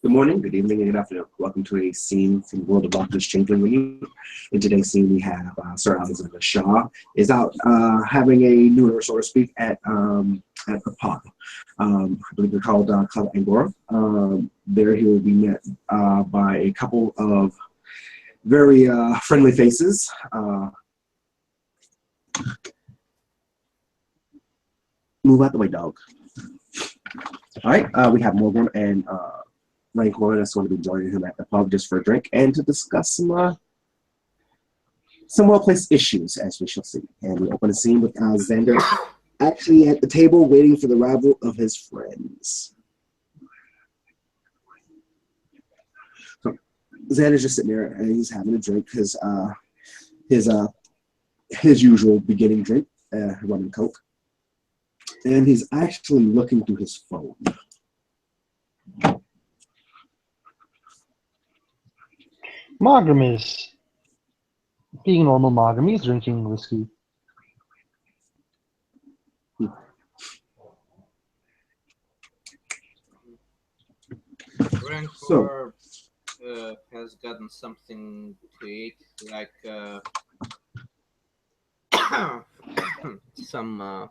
Good morning, good evening, and good afternoon. Welcome to a scene from the world of Doctor Strange and Renewed. In today's scene, we have Sir Alexander Shaw is out having a nooner, so to speak, at the pub. I believe they're called Club Angora. There he will be met by a couple of very friendly faces. Move out the way, dog. All right, we have Morgan and Rancor that's going to be joining him at the pub just for a drink and to discuss some well-placed issues, as we shall see. And we open the scene with Alexander actually at the table waiting for the arrival of his friends. So Xander's just sitting there and he's having a drink, his usual beginning drink, rum and coke. And he's actually looking through his phone. Margrim is being normal. Margrim, he's drinking whiskey. Rancor has gotten something to eat, like some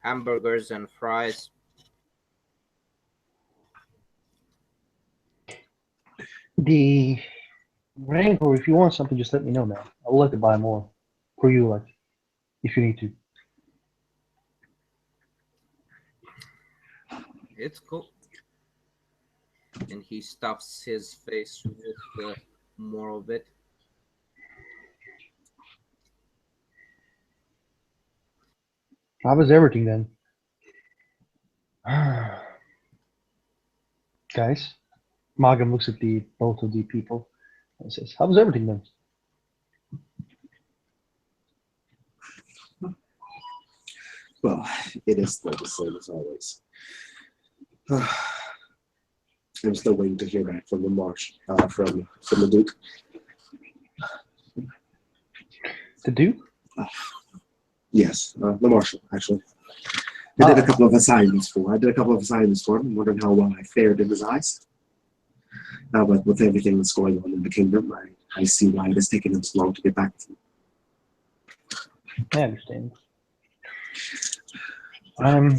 hamburgers and fries. The Rancor, if you want something, just let me know, man. I would like to buy more for you, like, if you need to. It's cool. And he stuffs his face with more of it. How was everything then? Guys, Margrim looks at both of the people and says, "How was everything then?" Well, it is still the same as always. I'm still waiting to hear back from the from the Duke. The Duke? Yes, the Marshal, actually. I did a couple of assignments for him. I'm wondering how well I fared in his eyes. But with everything that's going on in the kingdom, I see why it has taken him so long to get back to me. I understand. I'm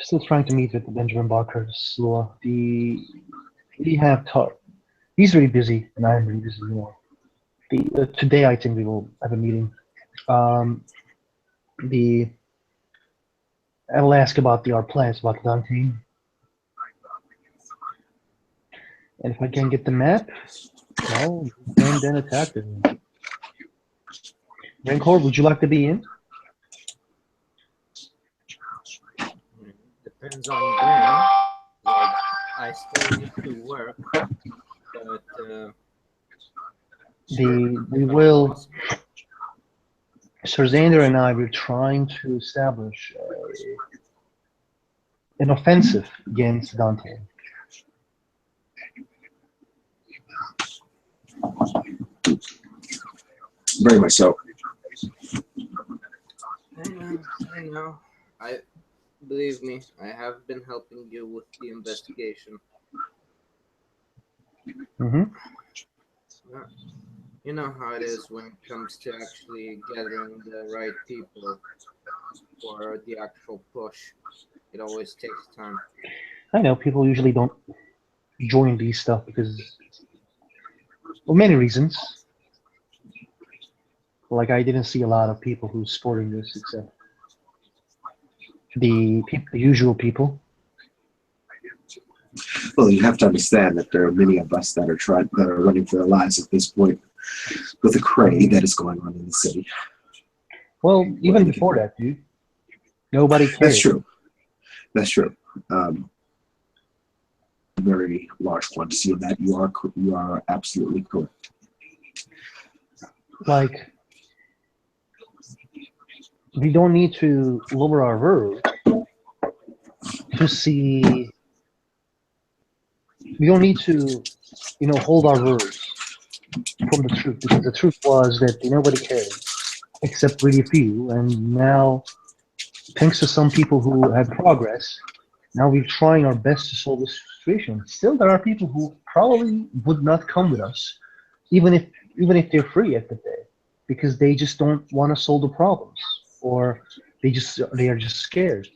still trying to meet with Benjamin Barker's law. He's really busy, and I'm really busy more. Today, I think we will have a meeting. I'll ask about our plans about Dante. And if I can get the map, well, then attack them. Rancor, would you like to be in? Depends on when. Like, I still need to work, but we will. Sir Xander and I were trying to establish an offensive against Dante. Very much so. I know. Believe me, I have been helping you with the investigation. Mm-hmm. You know how it is when it comes to actually gathering the right people for the actual push. It always takes time. I know people usually don't join these stuff because, well, many reasons. Like, I didn't see a lot of people who's supporting this except the usual people. Well, you have to understand that there are many of us that are running for their lives at this point with the cray that is going on in the city. Well, even before that, dude, nobody cared. That's true. That's true. Very large quantity of that. You are absolutely correct. Like, we don't need to lower our verve to see. We don't need to, hold our words from the truth, because the truth was that nobody cared except really few, and now, thanks to some people who had progress, Now we're trying our best to solve this situation. Still, there are people who probably would not come with us, even if they're free at the day, because they just don't want to solve the problems, or they are just scared.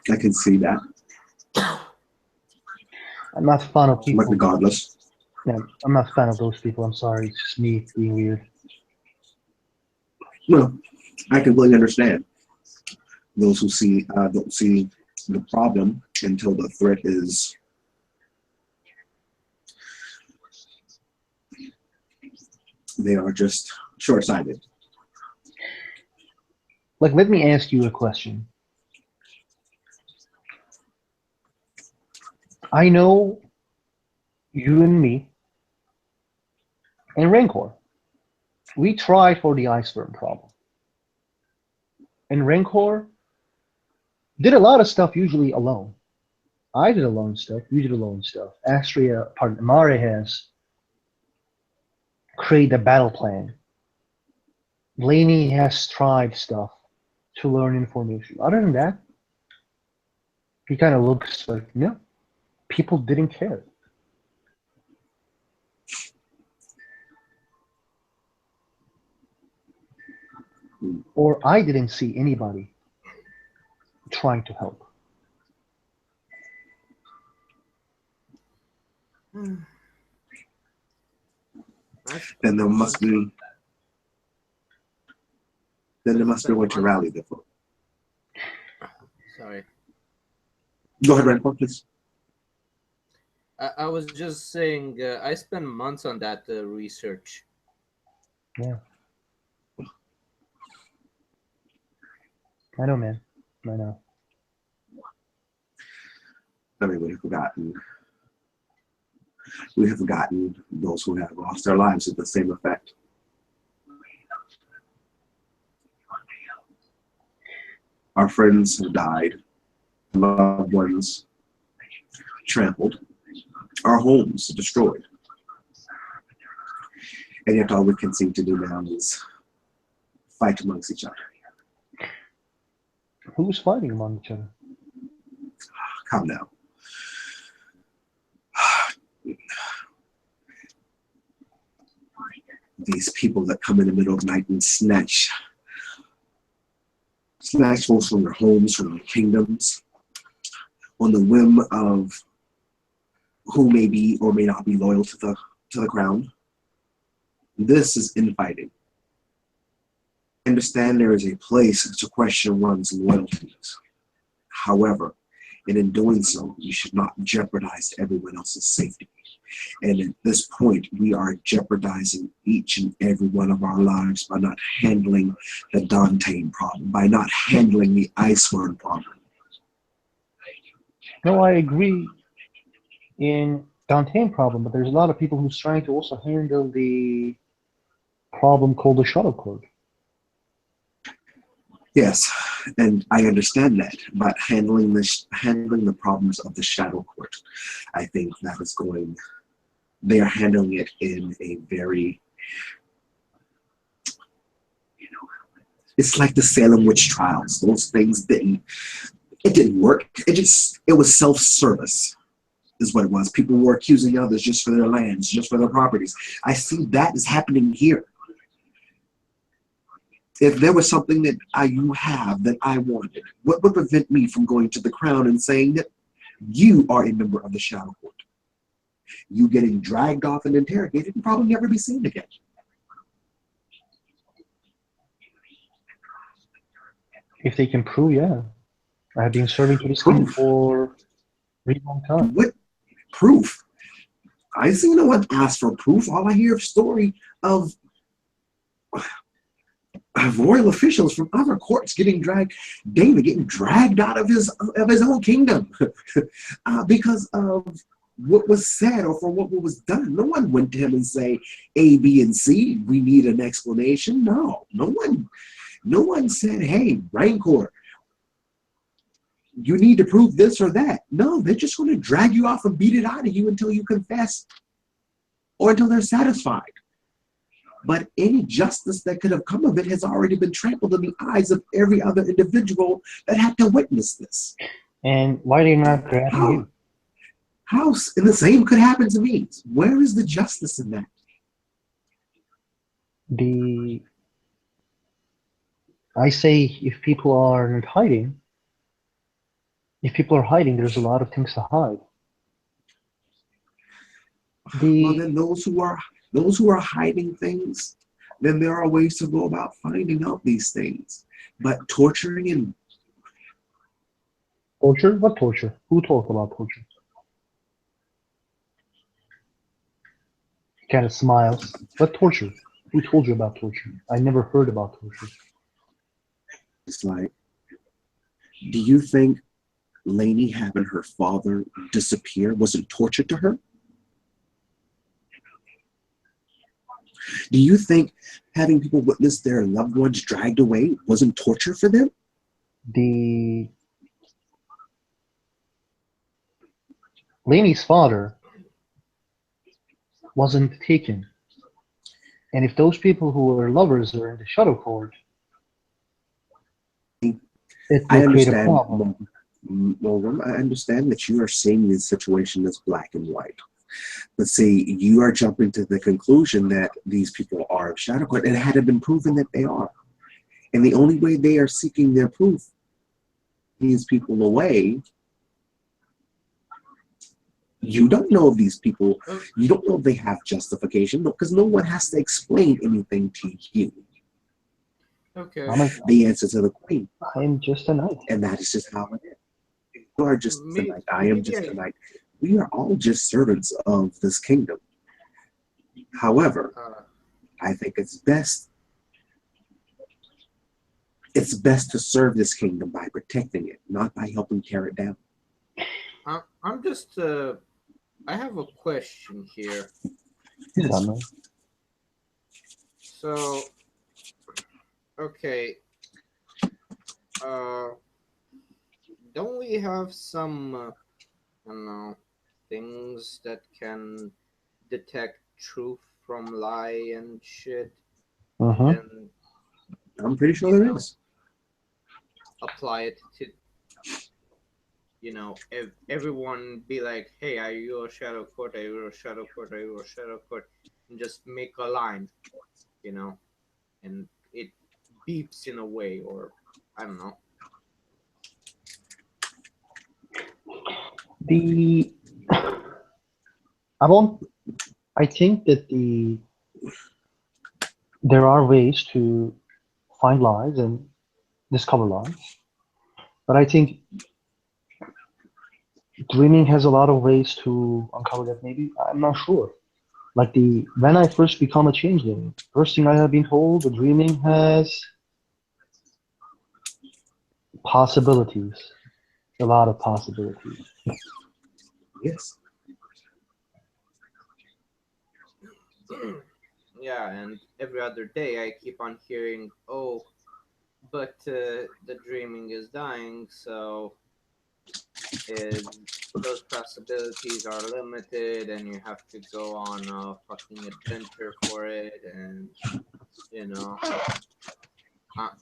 I can see that. I'm not a fan of But people. regardless, Yeah, I'm not a fan of those people. I'm sorry. It's just me being weird. no, I completely understand. Those who don't see the problem until the threat is they are just short-sighted. Like, let me ask you a question. I know you and me and Rancor. We tried for the iceberg problem. And Rancor did a lot of stuff usually alone. I did alone stuff, you did alone stuff. Mare has created a battle plan. Laney has tried stuff to learn information. Other than that, he kind of looks like, no, people didn't care. Or I didn't see anybody trying to help. Then there must be one to rally the vote. Sorry. Go ahead, Rancor, please. I was just saying, I spent months on that research. Yeah. I know, man. I know. I mean, we have forgotten those who have lost their lives with the same effect. Our friends have died, loved ones trampled, our homes destroyed. And yet all we can seem to do now is fight amongst each other. Who's fighting among each other? Come now. These people that come in the middle of the night and snatch folks from their homes, from their kingdoms, on the whim of who may be or may not be loyal to the crown. This is infighting. I understand there is a place to question one's loyalties. However, in doing so, you should not jeopardize everyone else's safety. And at this point, we are jeopardizing each and every one of our lives by not handling the Dantean problem, by not handling the Iceworm problem. No, I agree in Dantean problem, but there's a lot of people who's trying to also handle the problem called the shuttle code. Yes, and I understand that, but handling the problems of the Shadow Court, I think that is going. They are handling it in a very, it's like the Salem witch trials. Those things didn't work. It was self-service, is what it was. People were accusing others just for their lands, just for their properties. I see that is happening here. If there was something that you have that I wanted, what would prevent me from going to the crown and saying that you are a member of the Shadow Court? You getting dragged off and interrogated and probably never be seen again. If they can prove, yeah. I have been serving to this team for a really long time. What proof? I see no one ask for proof. All I hear is story of royal officials from other courts getting dragged, David getting dragged out of his own kingdom because of what was said or for what was done. No one went to him and say A, B, and C. We need an explanation. No one said, hey, Rancor, you need to prove this or that. No, they're just going to drag you off and beat it out of you until you confess or until they're satisfied. But any justice that could have come of it has already been trampled in the eyes of every other individual that had to witness this. And why are they not grabbing How? you? How? And the same could happen to me. Where is the justice in that? I say if people are hiding, there's a lot of things to hide. Well, then those who are hiding things, then there are ways to go about finding out these things. But torturing and Torture? What torture? Who talked about torture? Kind of smiles. What torture? Who told you about torture? I never heard about torture. it's like, do you think Lainey having her father disappear wasn't torture to her? Do you think having people witness their loved ones dragged away wasn't torture for them? Lainey's father wasn't taken. And if those people who were lovers are in the shadow court, it I will create a understand. problem. Well, I understand that you are seeing the situation as black and white. But see, you are jumping to the conclusion that these people are of shadow court, and it had been proven that they are. And the only way they are seeking their proof, these people away. You don't know if these people, you don't know if they have justification, because no one has to explain anything to you. Okay. The answer to the queen. I am just a knight. And that is just how it is. You are just a knight. I am just maybe a knight. We are all just servants of this kingdom. However, I think it's best to serve this kingdom by protecting it, not by helping tear it down. I'm just I have a question here. So, okay, don't we have some I don't know, things that can detect truth from lie and shit, and I'm pretty sure there is. apply it to, if everyone be like, hey, are you a shadow court? Are you a shadow court? Are you a shadow court? And just make a line, and it beeps in a way, or I don't know. I think that there are ways to find lies and discover lies, but I think dreaming has a lot of ways to uncover that. Maybe I'm not sure. Like when I first become a changeling, first thing I have been told, the dreaming has possibilities, a lot of possibilities. Yes. Yeah, and every other day I keep on hearing, oh, but the dreaming is dying, so those possibilities are limited, and you have to go on a fucking adventure for it, and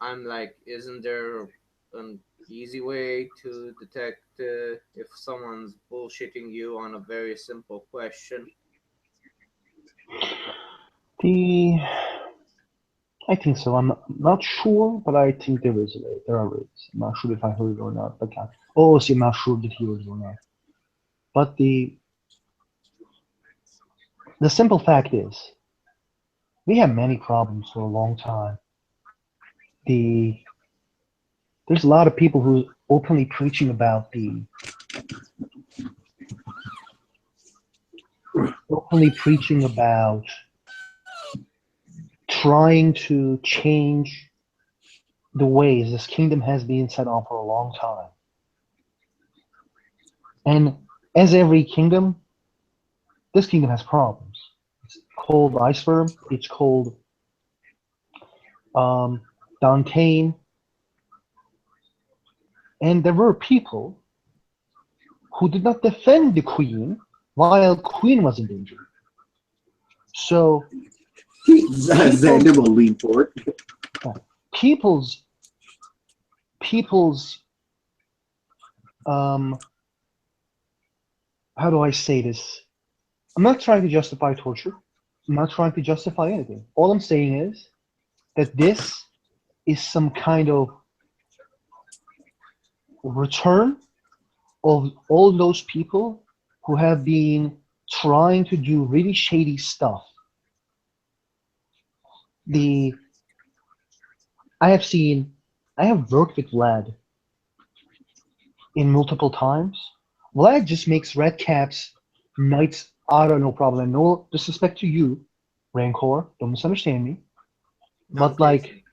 I'm like, isn't there an easy way to detect if someone's bullshitting you on a very simple question? I think so. I'm not sure, but I think there is a way. There are ways. I'm not sure if I heard it or not, but I'm not sure that he heard it or not. But the simple fact is, we have many problems for a long time. There's a lot of people who openly preaching about trying to change the ways this kingdom has been set on for a long time. And as every kingdom, this kingdom has problems. It's called Iceberg. It's called Dantain. And there were people who did not defend the queen while queen was in danger. So Xander will lean forward. people's how do I say this? I'm not trying to justify torture. I'm not trying to justify anything. All I'm saying is that this is some kind of return of all those people who have been trying to do really shady stuff. I have worked with Vlad in multiple times. Vlad just makes red caps knights out of no problem. No disrespect to you, Rancor. Don't misunderstand me. But like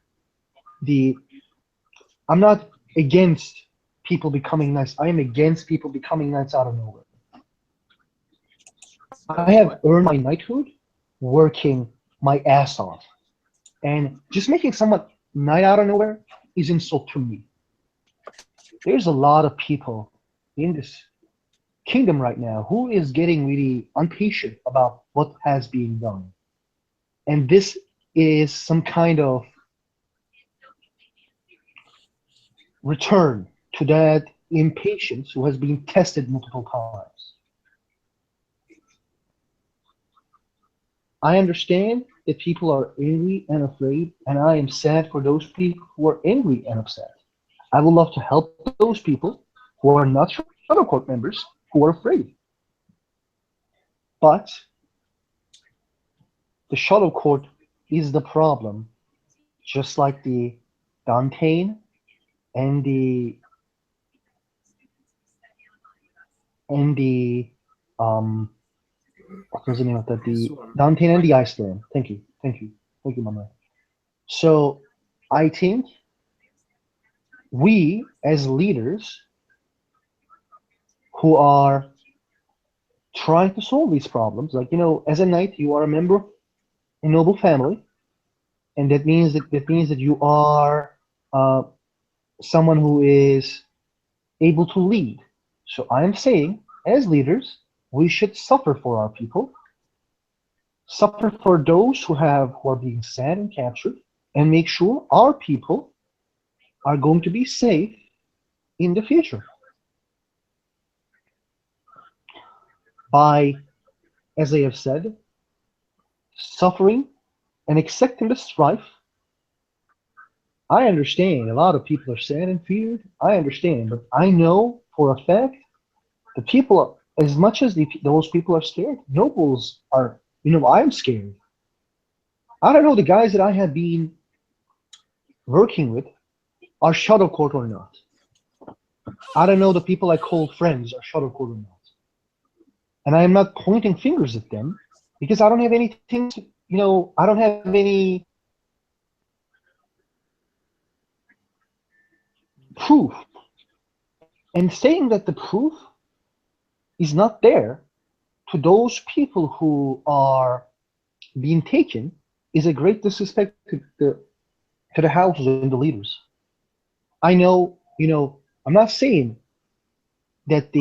I'm not against people becoming knights. I am against people becoming knights out of nowhere. I have earned my knighthood working my ass off. And just making someone knight out of nowhere is insult to me. There's a lot of people in this kingdom right now who is getting really impatient about what has been done. And this is some kind of return to that impatience who has been tested multiple times. I understand that people are angry and afraid, and I am sad for those people who are angry and upset. I would love to help those people who are not Shadow Court members who are afraid. But the Shadow Court is the problem, just like the Dantean and the what was the name of that? The Dantean and the Iceland. Thank you, my man. So I think we as leaders who are trying to solve these problems, like as a knight, you are a member of a noble family, and that means that you are someone who is able to lead. So I am saying, as leaders, we should suffer for our people, suffer for those who are being sad and captured, and make sure our people are going to be safe in the future. By, as I have said, suffering and accepting the strife. I understand a lot of people are sad and feared. I understand, but I know for a fact the people, as much as those people are scared, nobles are. I'm scared. I don't know the guys that I have been working with are Shadow Court or not. I don't know the people I call friends are Shadow Court or not. And I am not pointing fingers at them because I don't have anything to, I don't have any proof. And saying that the proof is not there to those people who are being taken is a great disrespect to the houses and the leaders. I know, I'm not saying that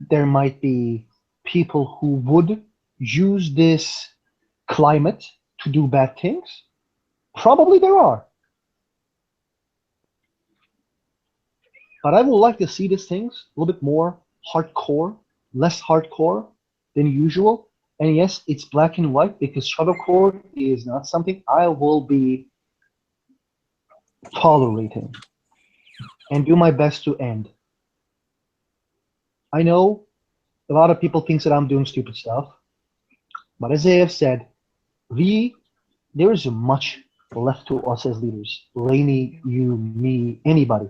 there might be people who would use this climate to do bad things. Probably there are. But I would like to see these things a little bit more hardcore, less hardcore than usual. And yes, it's black and white because Shadow Court is not something I will be tolerating and do my best to end. I know a lot of people think that I'm doing stupid stuff, but as I have said, there is much left to us as leaders. Lainey, you, me, anybody.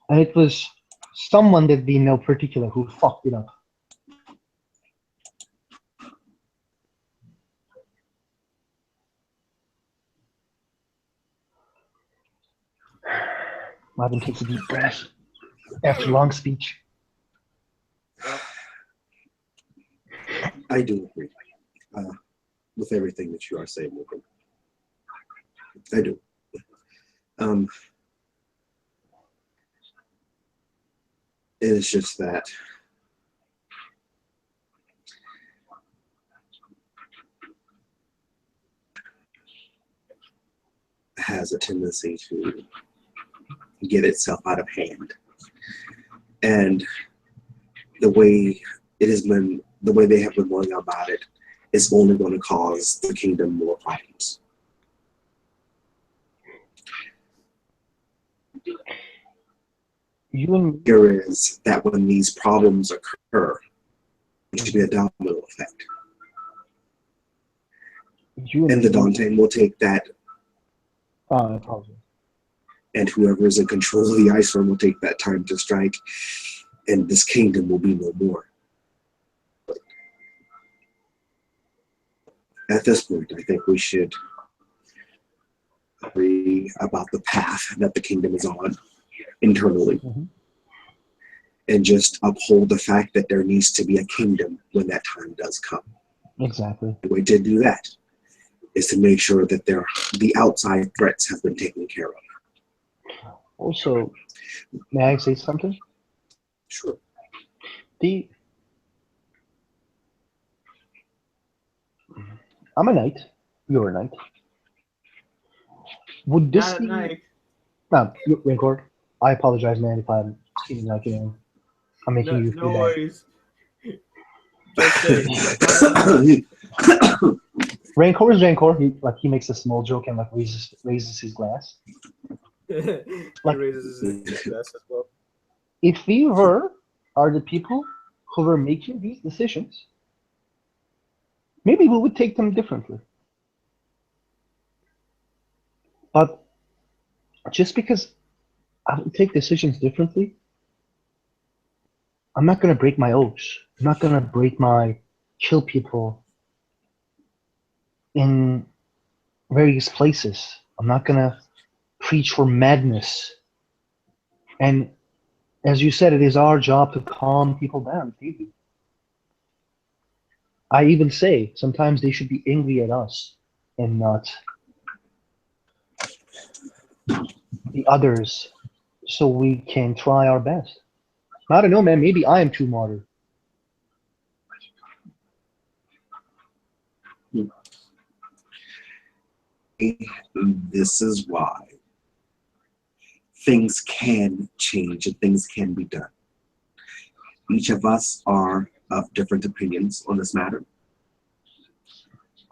And it was someone that we know particular who fucked it up. Marvin takes a deep breath after long speech. I do agree with everything that you are saying, Morgan. I do. It's just that has a tendency to get itself out of hand. And the way it has been, the way they have been going about it, is only going to cause the kingdom more problems. You and Here is that when these problems occur, it should be a domino effect. you And the Daunting will take that, I apologize. and whoever is in control of the ice worm will take that time to strike, and this kingdom will be no more. At this point, I think we should agree about the path that the kingdom is on internally, Mhm. and just uphold the fact that there needs to be a kingdom when that time does come. Exactly. The way to do that is to make sure that the outside threats have been taken care of. Also, may I say something? Sure. I'm a knight. You're a knight. Would this Not at be... night. No, Rancor, I apologize, man, if I'm seeming like, I'm making you No feel bad. worries. Just say, Rancor is Rancor. He makes a small joke and raises his glass. he raises his glass as well. If we are the people who were making these decisions, maybe we would take them differently. But just because I would take decisions differently, I'm not going to break my oaths. I'm not going to kill people in various places. I'm not going to preach for madness. And as you said, it is our job to calm people down. I even say sometimes they should be angry at us and not the others, so we can try our best. I don't know, man. Maybe I am too modern. This is why things can change and things can be done. Each of us are of different opinions on this matter,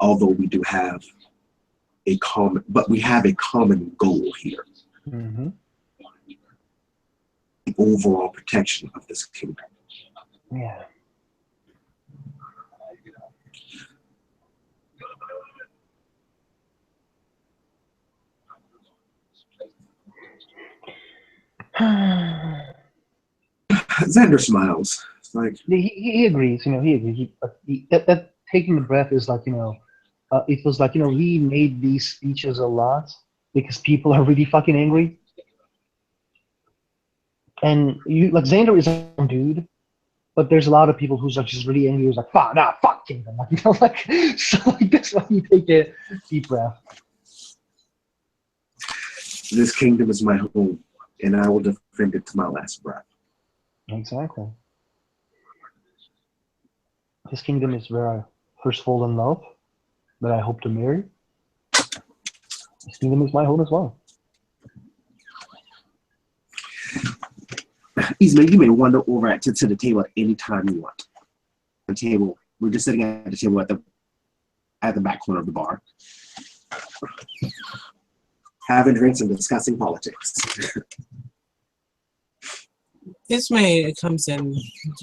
although we do have a common goal here: Mm-hmm. the overall protection of this kingdom. Yeah. Xander smiles. It's like, He agrees. He agrees. That taking the breath is like, it was like, he made these speeches a lot because people are really fucking angry. And like Xander is a dude, but there's a lot of people who's like just really angry. Who's like, fuck kingdom, like so like that's why you take a deep breath. this kingdom is my home, and I will defend it to my last breath. Exactly. This kingdom is where I first fall in love, that I hope to marry. This kingdom is my home as well. Ismail, you may wander over to the table at any time you want. The table. We're just sitting at the table at the back corner of the bar, having drinks and discussing politics. Ismay comes in.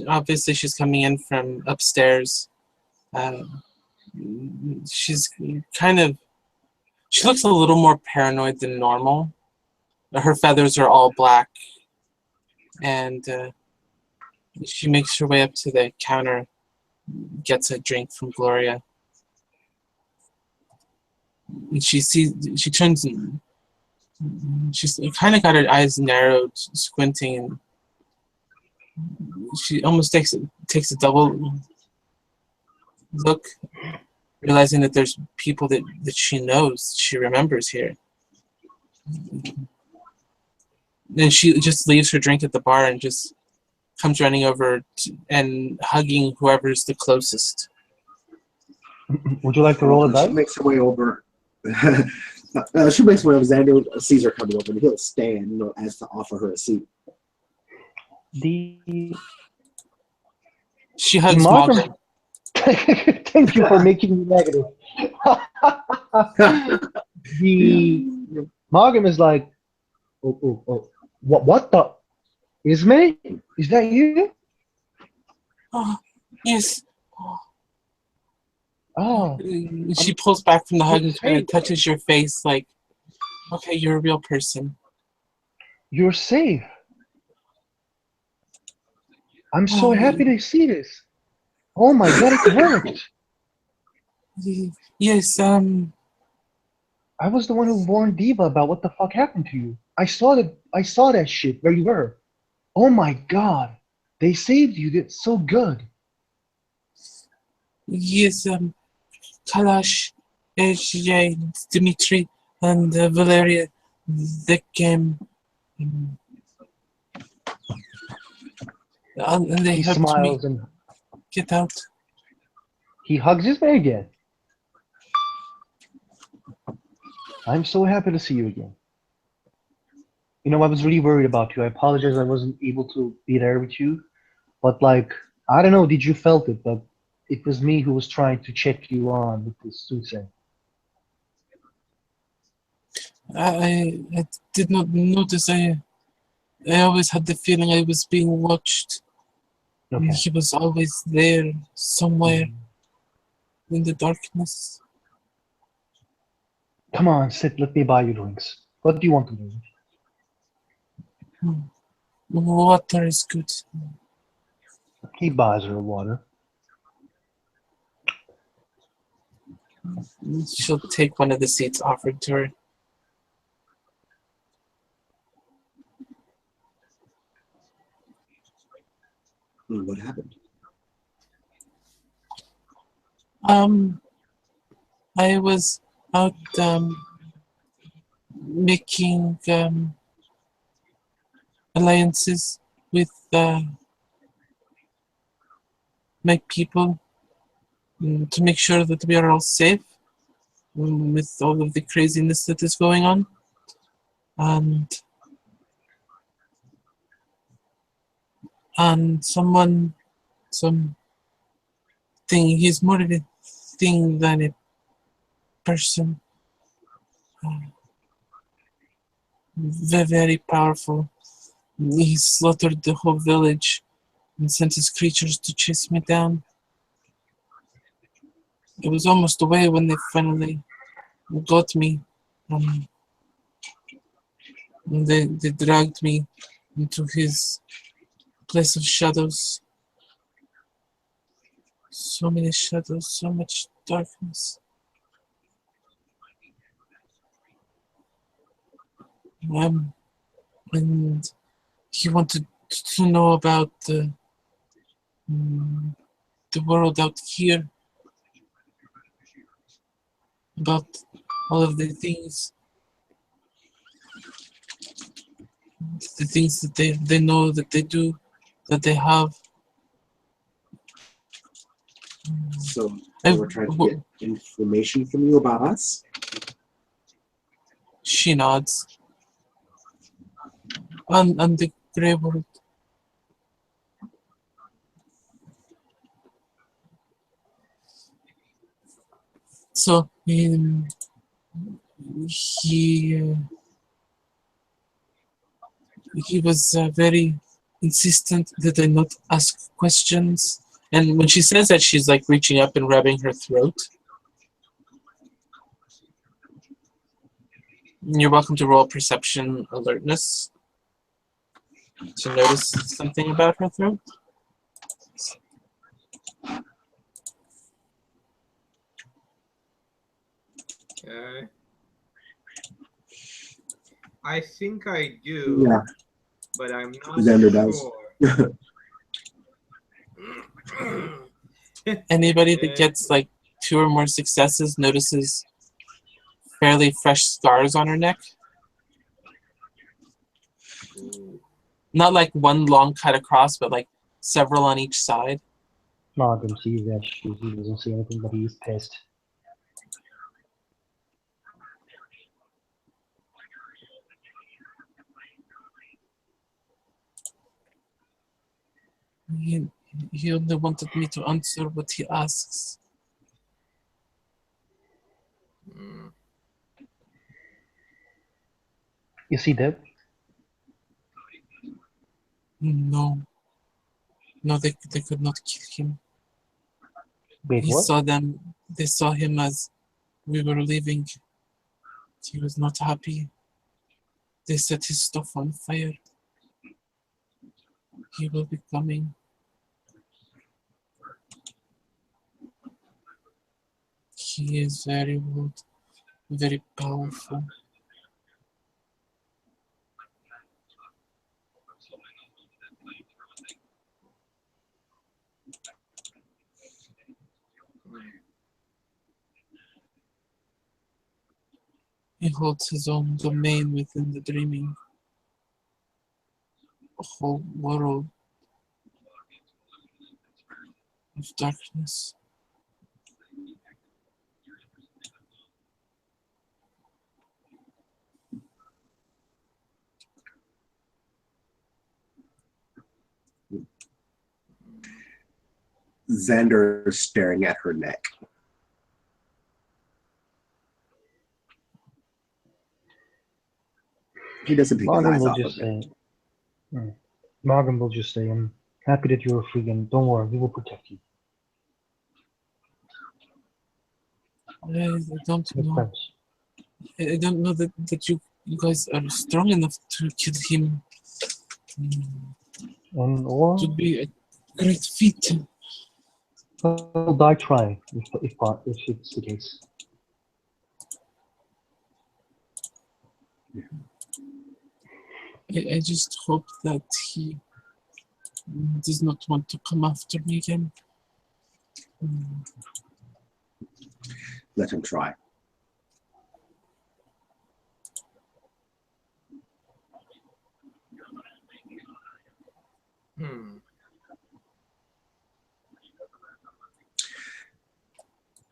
Obviously, she's coming in from upstairs. She's she looks a little more paranoid than normal. Her feathers are all black, and she makes her way up to the counter, gets a drink from Gloria. And she turns, and she's kind of got her eyes narrowed, squinting, and she almost takes a double look, realizing that there's people that she knows, she remembers here. Then she just leaves her drink at the bar and just comes running over and hugging whoever's the closest. Would you like to roll a She dice? makes her way over. She makes whenever Xander sees her coming over, and he'll stand, as to offer her a seat. The She hugs Markham. Malcolm. Thank you for making me negative. The Markham is like, oh, what the? Ismay? Is that you? Oh, yes. Oh, She pulls back from the hug you're and kind of safe. touches your face like, okay, you're a real person. You're safe. I'm so Oh, happy to see this. Oh my god, it worked. yes, I was the one who warned Diva about what the fuck happened to you. I saw that shit where you were. Oh my god. They saved you. That's so good. yes, Kalash, HJ, Dimitri, and Valeria, they came, um, and they He helped me smiles and get out. he hugs his man again. I'm so happy to see you again. You know, I was really worried about you. I apologize I wasn't able to be there with you. But like, I don't know, did you felt it? But it was me who was trying to check you on with this suicide. I did not notice. I always had the feeling I was being watched. Okay. He was always there, somewhere in the darkness. Come on, sit. Let me buy you drinks. What do you want to drink? Water is good. He buys her water. She'll take one of the seats offered to her. What happened? I was out making alliances with my people to make sure that we are all safe with all of the craziness that is going on. And some thing, he's more of a thing than a person. Very powerful. He slaughtered the whole village and sent his creatures to chase me down. I was almost away when they finally got me. And they dragged me into his place of shadows. So many shadows, so much darkness. And he wanted to know about the world out here, about all of the things that they know, that they do, that they have. So they were trying to get information from you about us? She nods. And the grey world. So he was very insistent that I not ask questions. And when she says that, she's like reaching up and rubbing her throat. You're welcome to roll perception alertness to notice something about her throat. Okay. I think I do, Yeah. but I'm not Xander does. sure. Anybody that gets like 2 or more successes notices fairly fresh scars on her neck. Ooh. Not like one long cut across, but like several on each side. Malcolm sees that shit. He doesn't say anything, but he's pissed. He only wanted me to answer what he asks. Mm. Is he dead? No, no, they could not kill him. Wait, He what? saw them. They saw him as we were leaving. He was not happy. They set his stuff on fire. He will be coming. He is very old, very powerful. He holds his own domain within the dreaming whole world of darkness. Xander is staring at her neck. He doesn't take his Morgan eyes will off just of it. say, Morgan will just say, I'm happy that you're free and don't worry, we will protect you. I don't We're know. friends. I don't know that you guys are strong enough to kill him. And It or would be a great feat. we'll die trying if it's the case. I just hope that he does not want to come after me again. Let him try. Hmm.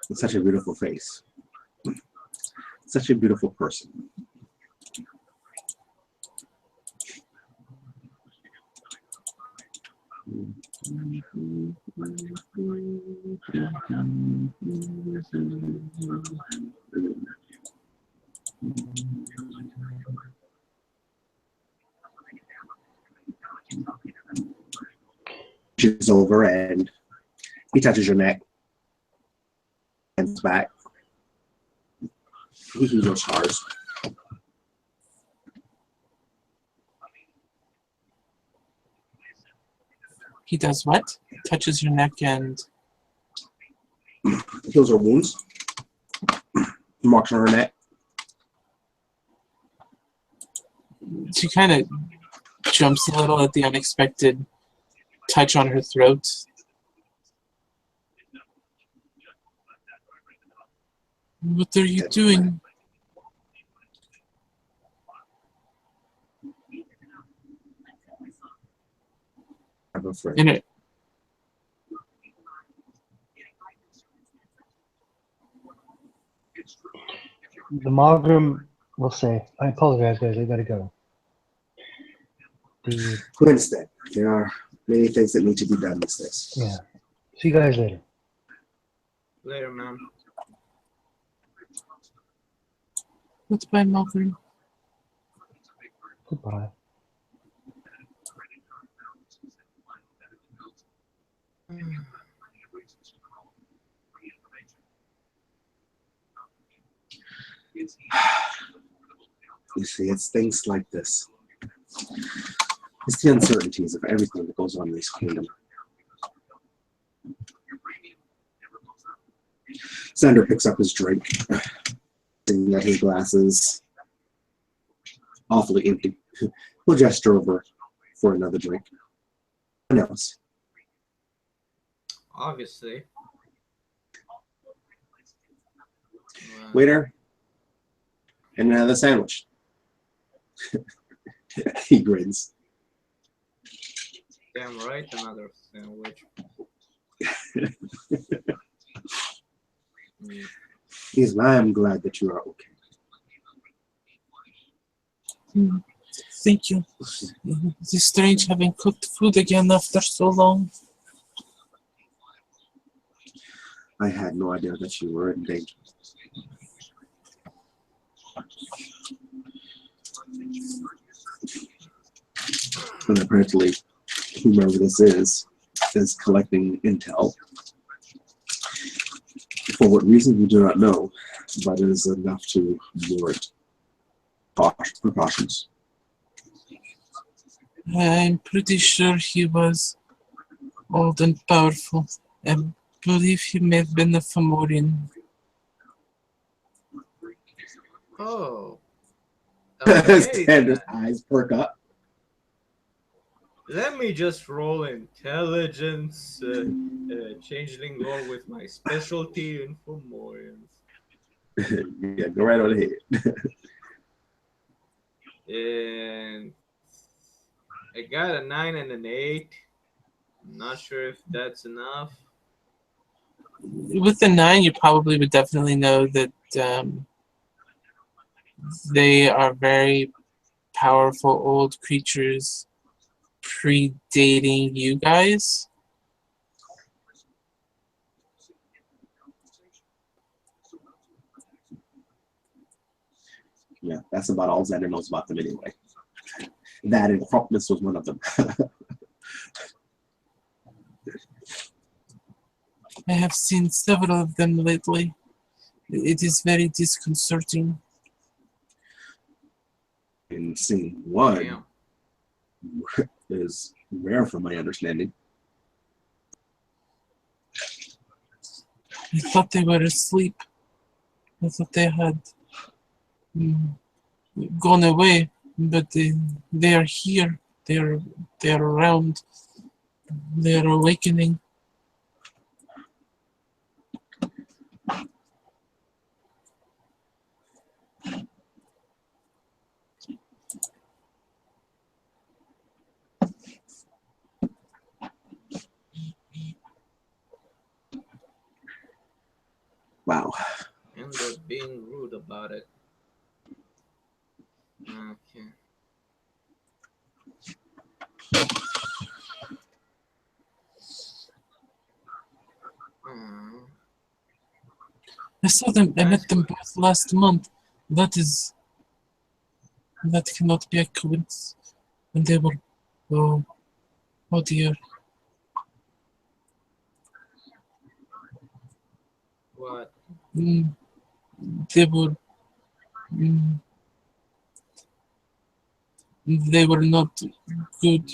It's such a beautiful face. Such a beautiful person. Reaches over and he touches your neck. Hands back. He can go scars. He does what? Touches your neck and Heals her wounds. Marks on her neck. she kind of jumps a little at the unexpected touch on her throat. What are you doing? I'm afraid. And it, The Morgan will say, I apologize, guys, I gotta go. Wednesday. There are many things that need to be done these days. Yeah. See you guys later. Later, man. goodbye, Malcolm. Goodbye. You see, it's things like this. It's the uncertainties of everything that goes on in this kingdom. Xander picks up his drink, seeing that his glass is awfully empty. He'll gesture over for another drink. Who knows? Obviously. Waiter, and another sandwich. He grins. Damn right, another sandwich. He's, I'm glad that you are okay. thank you. It is strange having cooked food again after so long. I had no idea that you were in danger. And apparently, whomever this is collecting intel. For what reason, we do not know, but it is enough to warrant precautions. I'm pretty sure he was old and powerful. I believe he may have been a Fomorian. Oh. Okay. Xander's eyes perk up. Let me just roll intelligence, changeling roll with my specialty in Fomorians. Yeah, go right on ahead. And I got a 9 and an 8. I'm not sure if that's enough. With the 9, you probably would definitely know that they are very powerful old creatures predating you guys. Yeah, that's about all Xander knows about them anyway. That and Crupness was one of them. I have seen several of them lately. It is very disconcerting. And seeing one Damn. is rare from my understanding. I thought they were asleep. I thought they had gone away, but they are here. They are around. They are awakening. Wow. And they're being rude about it. Okay. I saw them. I met them both last month. That cannot be a coincidence. And they were, oh dear. What? They were. They were not good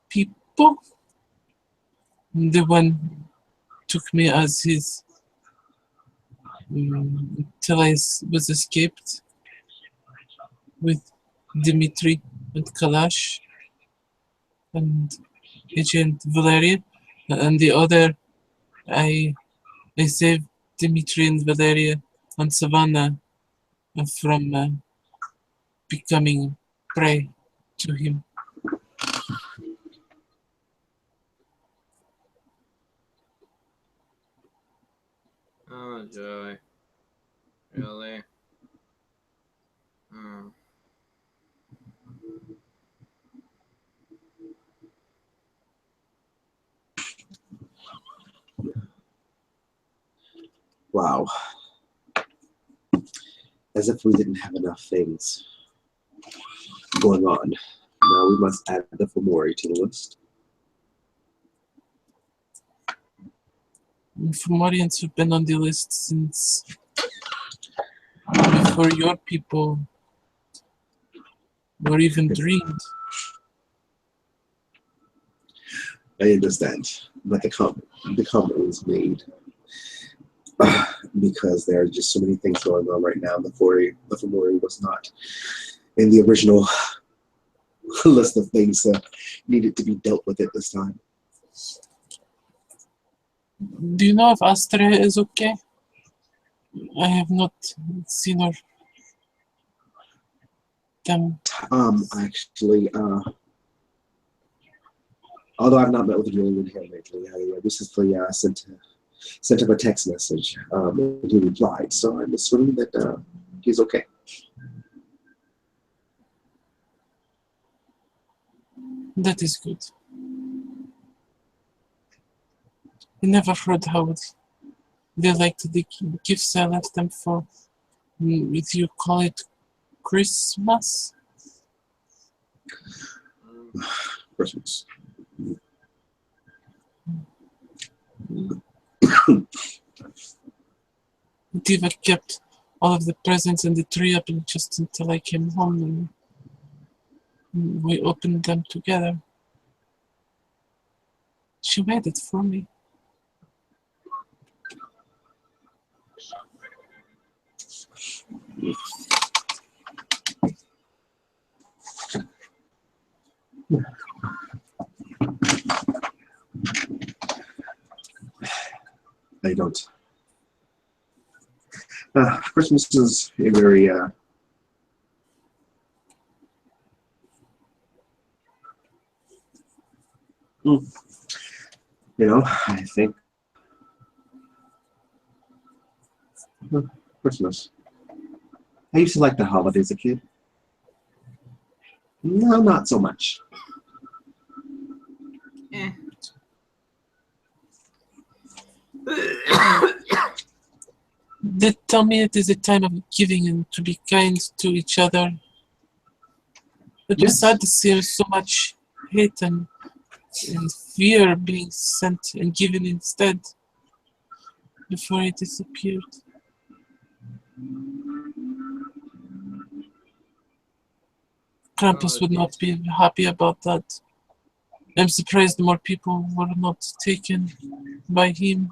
people. The one took me as his till I was escaped with Dimitri and Kalash and Agent Valeria, and the other I saved Dimitri and Valeria on Savannah from becoming prey to him. Oh, joy. Really? Wow. As if we didn't have enough things going on. Now we must add the Fomori to the list. Fomorians have been on the list since before your people were even dreamed. I understand, but the comment was made because there are just so many things going on right now. The Fomori was not in the original list of things that needed to be dealt with at this time. Do you know if Astrea is okay? I have not seen her. Actually, although I've not met with Julian here lately, I recently sent him a text message, and he replied, so I'm assuming that he's okay. That is good. I never heard how they liked the gifts I left them for. If you call it Christmas? Christmas. Diva kept all of the presents in the tree up just until I came home and we opened them together. She waited for me. I don't. Christmas is a very I think Christmas. I used to like the holidays as a kid. No, not so much. Eh. They tell me it is a time of giving and to be kind to each other. It was Yes. sad to see so much hate and fear being sent and given instead before it disappeared. Krampus would not be happy about that. I'm surprised more people were not taken by him.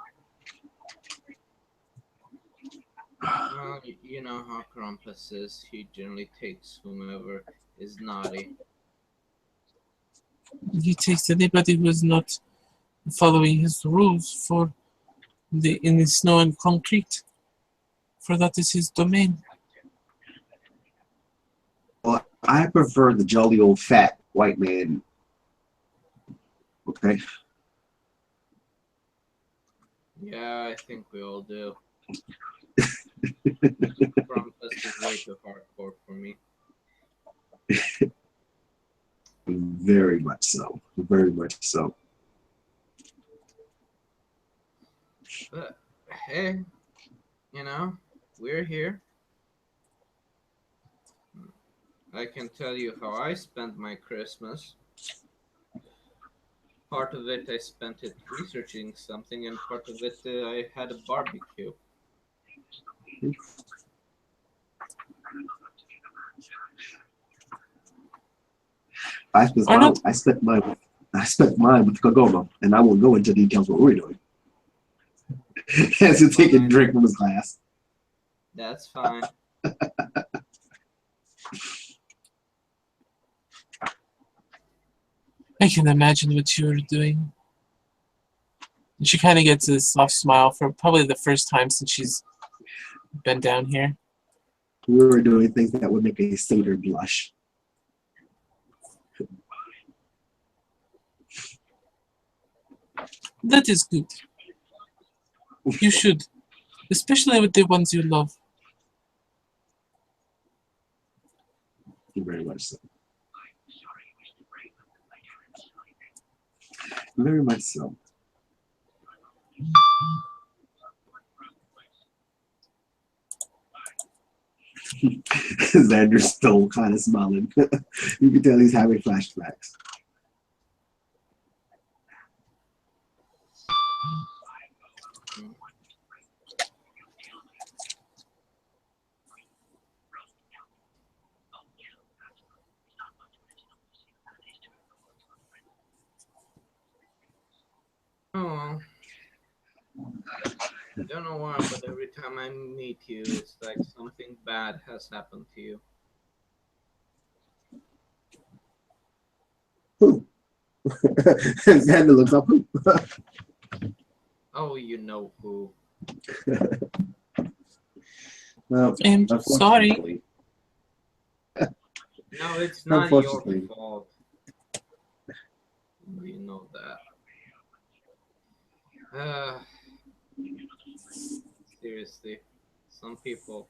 Well, you know how Krampus is. He generally takes whomever is naughty. He takes anybody who is not following his rules for in the snow and concrete. For that is his domain. Well, I prefer the jolly old fat white man. Okay. Yeah, I think we all do. Krampus is way too hardcore for me. Very much so. Very much so. But hey, we're here. I can tell you how I spent my Christmas. Part of it I spent it researching something, and part of it I had a barbecue. I spent mine with Kagoma, and I won't go into details what we're doing. As you take a drink from his glass. That's fine. I can imagine what you were doing. And she kind of gets a soft smile for probably the first time since she's been down here. We were doing things that would make a satyr blush. That is good. You should. Especially with the ones you love. Very much so. Very much so. Xander's still kind of smiling. You can tell he's having flashbacks. Oh, I don't know why, but every time I meet you, it's like something bad has happened to you. Who? Xander looks up who? Oh, you know who. Well, I'm sorry. unfortunately- No, it's not your Unfortunately. fault. You know that. Seriously, some people.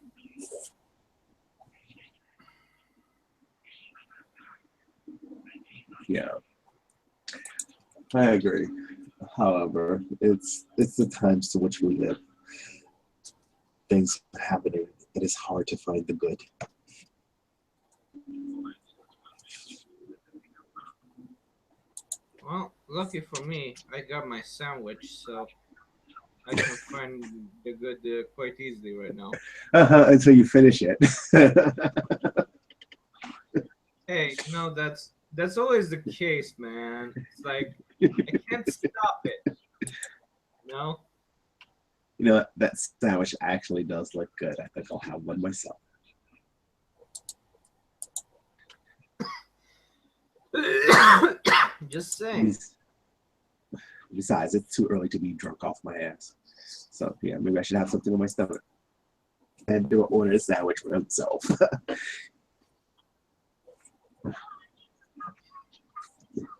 Yeah. I agree. However, it's the times to which we live. Things are happening. It is hard to find the good. Well, lucky for me, I got my sandwich, so I can find the good quite easily right now. Until you finish it. Hey, no, that's always the case, man. It's like I can't stop it. No, You know, that sandwich actually does look good. I think I'll have one myself. just saying. Besides, it's too early to be drunk off my ass. So yeah, maybe I should have something in my stomach and do an order a sandwich for himself.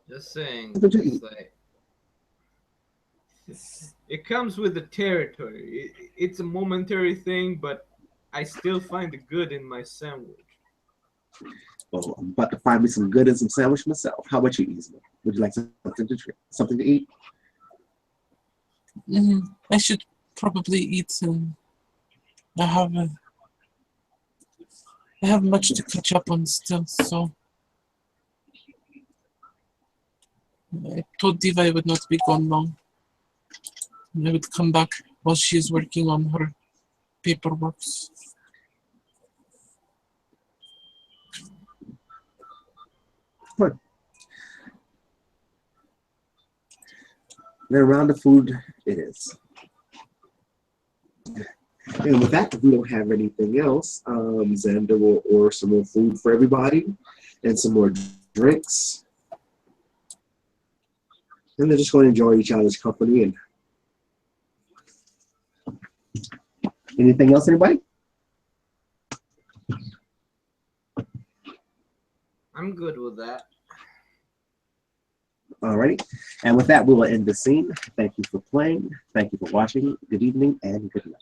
Just saying. What you It's eat? like it comes with the territory. It's a momentary thing, but I still find the good in my sandwich. Well, I'm about to find me some good and some sandwich myself. How about you, Isma? Would you like something to drink? Something to eat? I should probably eat. I have I have much to catch up on still, so I told Diva I would not be gone long. I would come back while she's working on her paperwork. Then around the food, it is. And with that, if we don't have anything else, Xander will order some more food for everybody and some more drinks. And they're just going to enjoy each other's company. And anything else, anybody? I'm good with that. Alrighty. And with that, we will end the scene. Thank you for playing. Thank you for watching. Good evening and good night.